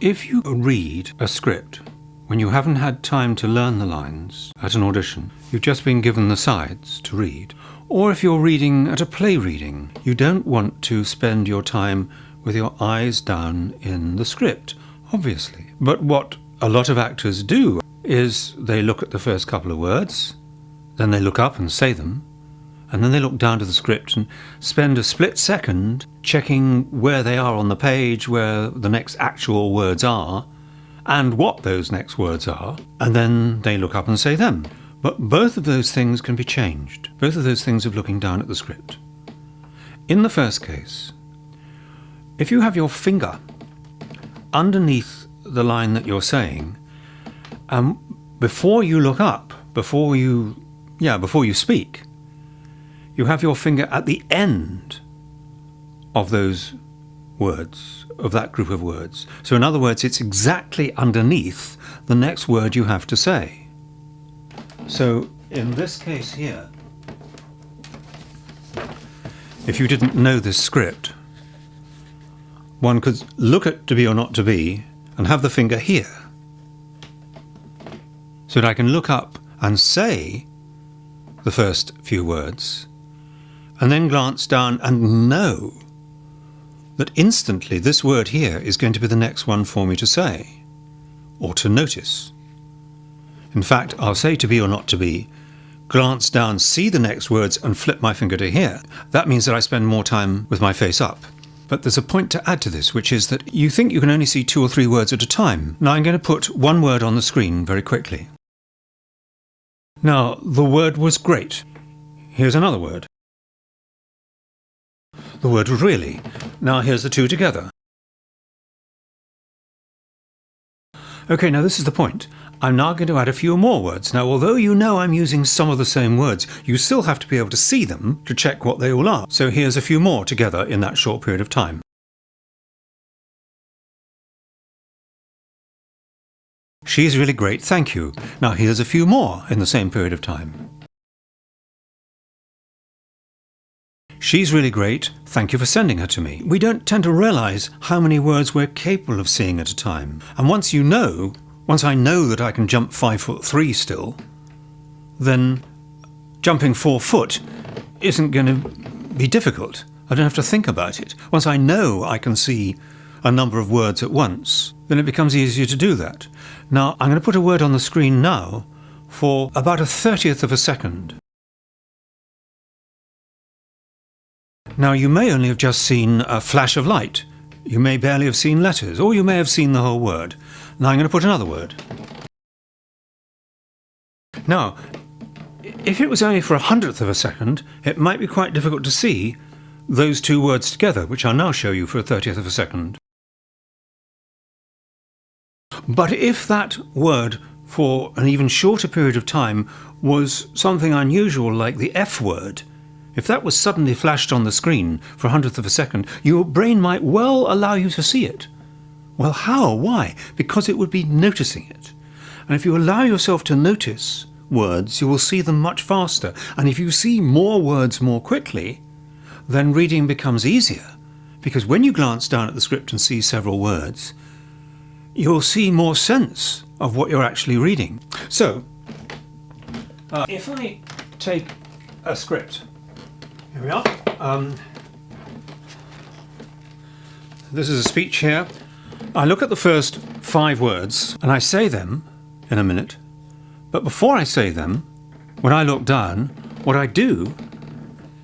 If you read a script when you haven't had time to learn the lines at an audition, you've just been given the sides to read, or if you're reading at a play reading, you don't want to spend your time with your eyes down in the script, obviously. But what a lot of actors do is they look at the first couple of words, then they look up and say them, and then they look down to the script and spend a split second checking where they are on the page, where the next actual words are, and what those next words are, and then they look up and say them. But both of those things can be changed, both of those things of looking down at the script. In the first case, if you have your finger underneath the line that you're saying, before you look up, before you speak, you have your finger at the end of those words, of that group of words. So in other words, it's exactly underneath the next word you have to say. So in this case here, if you didn't know this script, one could look at To Be or Not to Be and have the finger here, so that I can look up and say the first few words, and then glance down and know that instantly this word here is going to be the next one for me to say, or to notice. In fact, I'll say To Be or Not to Be, glance down, see the next words, and flip my finger to here. That means that I spend more time with my face up. But there's a point to add to this, which is that you think you can only see 2 or 3 words at a time. Now I'm going to put one word on the screen very quickly. Now, the word was great. Here's another word. The word was really. Now here's the two together. Okay, now this is the point. I'm now going to add a few more words. Now, although you know I'm using some of the same words, you still have to be able to see them to check what they all are. So here's a few more together in that short period of time. She's really great, thank you. Now here's a few more in the same period of time. She's really great, thank you for sending her to me. We don't tend to realise how many words we're capable of seeing at a time. And once I know that I can jump 5'3" still, then jumping 4 foot isn't going to be difficult. I don't have to think about it. Once I know I can see a number of words at once, then it becomes easier to do that. Now, I'm going to put a word on the screen now for about 1/30th of a second. Now, you may only have just seen a flash of light. You may barely have seen letters, or you may have seen the whole word. Now I'm going to put another word. Now, if it was only for 1/100th of a second, it might be quite difficult to see those 2 words together, which I'll now show you for 1/30th of a second. But if that word for an even shorter period of time was something unusual like the F word, if that was suddenly flashed on the screen for 1/100th of a second, your brain might well allow you to see it. Well, how? Why? Because it would be noticing it. And if you allow yourself to notice words, you will see them much faster. And if you see more words more quickly, then reading becomes easier. Because when you glance down at the script and see several words, you'll see more sense of what you're actually reading. So, if I take a script, here we are. This is a speech here. I look at the first 5 words and I say them in a minute, but before I say them, when I look down, what I do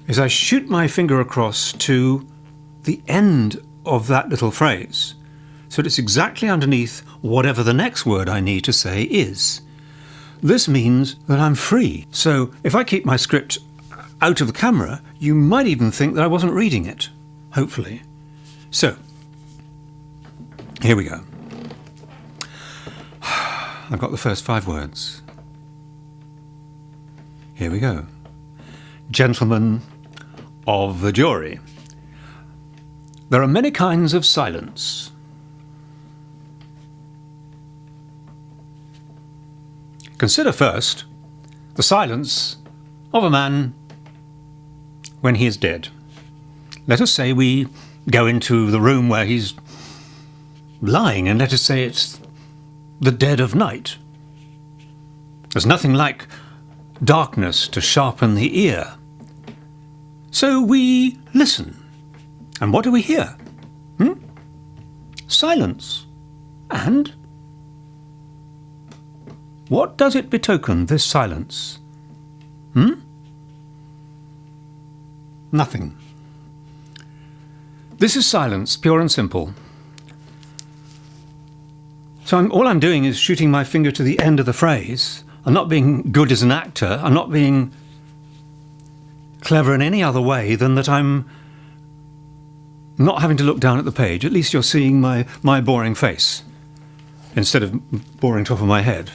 is I shoot my finger across to the end of that little phrase, so that it's exactly underneath whatever the next word I need to say is. This means that I'm free. So if I keep my script out of the camera, you might even think that I wasn't reading it, hopefully. So, here we go. I've got the first 5 words. Here we go. Gentlemen of the jury. There are many kinds of silence. Consider first the silence of a man when he is dead. Let us say we go into the room where he's lying, and let us say it's the dead of night. There's nothing like darkness to sharpen the ear. So we listen. And what do we hear? Silence. And what does it betoken, this silence? Nothing. This is silence, pure and simple. So all I'm doing is shooting my finger to the end of the phrase. I'm not being good as an actor. I'm not being clever in any other way than that I'm not having to look down at the page. At least you're seeing my boring face instead of boring top of my head.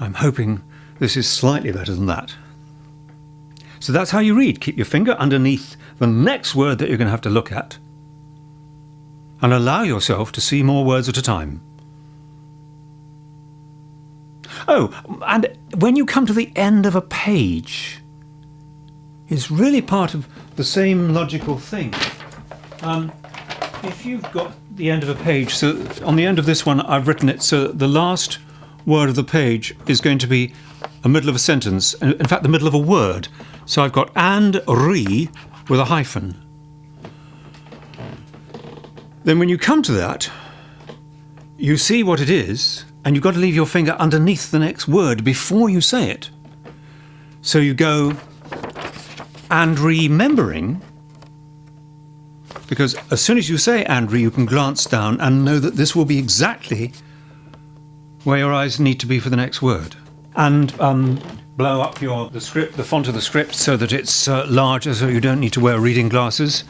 I'm hoping this is slightly better than that. So that's how you read. Keep your finger underneath the next word that you're going to have to look at and allow yourself to see more words at a time. Oh, and when you come to the end of a page, it's really part of the same logical thing. If you've got the end of a page, so on the end of this one I've written it so that the last word of the page is going to be the middle of a sentence, in fact the middle of a word. So I've got and re with a hyphen. Then when you come to that, you see what it is, and you've got to leave your finger underneath the next word before you say it. So you go and remembering, because as soon as you say and re, you can glance down and know that this will be exactly where your eyes need to be for the next word. And blow up the script, the font of the script, so that it's larger, so you don't need to wear reading glasses.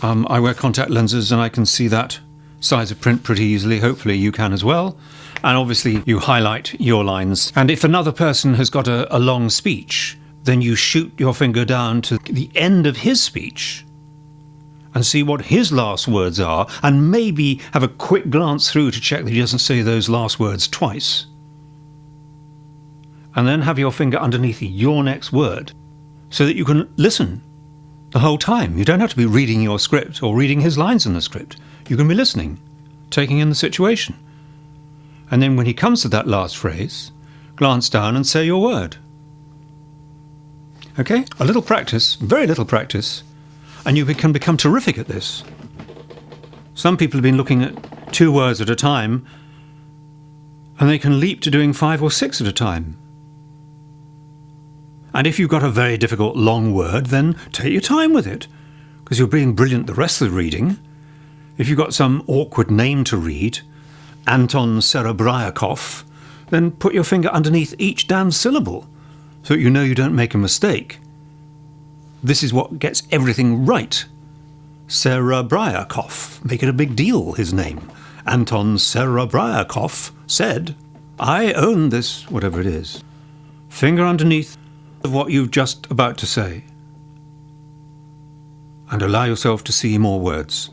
I wear contact lenses and I can see that size of print pretty easily. Hopefully you can as well. And obviously you highlight your lines. And if another person has got a long speech, then you shoot your finger down to the end of his speech and see what his last words are, and maybe have a quick glance through to check that he doesn't say those last words twice. And then have your finger underneath your next word so that you can listen the whole time. You don't have to be reading your script or reading his lines in the script. You can be listening, taking in the situation. And then when he comes to that last phrase, glance down and say your word. Okay? A little practice, very little practice, and you can become terrific at this. Some people have been looking at 2 words at a time, and they can leap to doing 5 or 6 at a time. And if you've got a very difficult long word, then take your time with it, because you're being brilliant the rest of the reading. If you've got some awkward name to read, Anton Serebryakov, then put your finger underneath each damn syllable, so that you know you don't make a mistake. This is what gets everything right. Serebryakov. Make it a big deal, his name. Anton Serebryakov said, I own this, whatever it is. Finger underneath of what you've just about to say. And allow yourself to see more words.